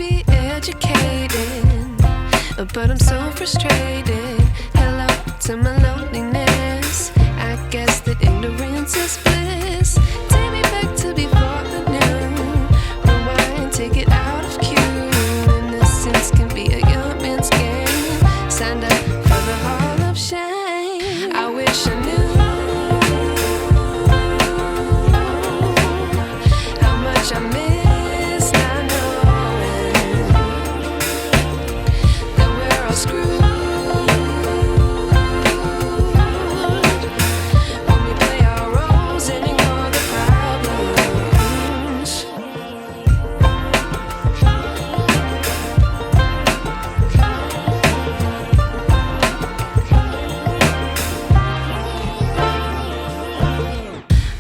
be educated, but I'm so frustrated. Hello to my loneliness. I guess that ignorance is bliss. Take me back to before I knew. Rewind, take it out of cue. Innocence can be a young man's game. Signed up for the hall of shame. I wish I knew how much I miss not knowing that we're all screwed when we play our roles and ignore the problems.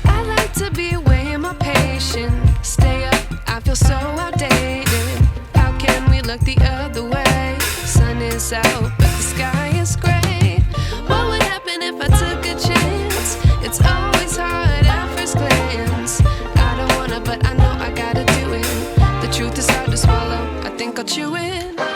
I like to be away in my patience. Stay up, I feel so outdated. How can we look the other way? Sun is out, but the sky is gray. What would happen if I took a chance? It's always hard at first glance. I don't wanna, but I know I gotta do it. The truth is hard to swallow, I think I'll chew it.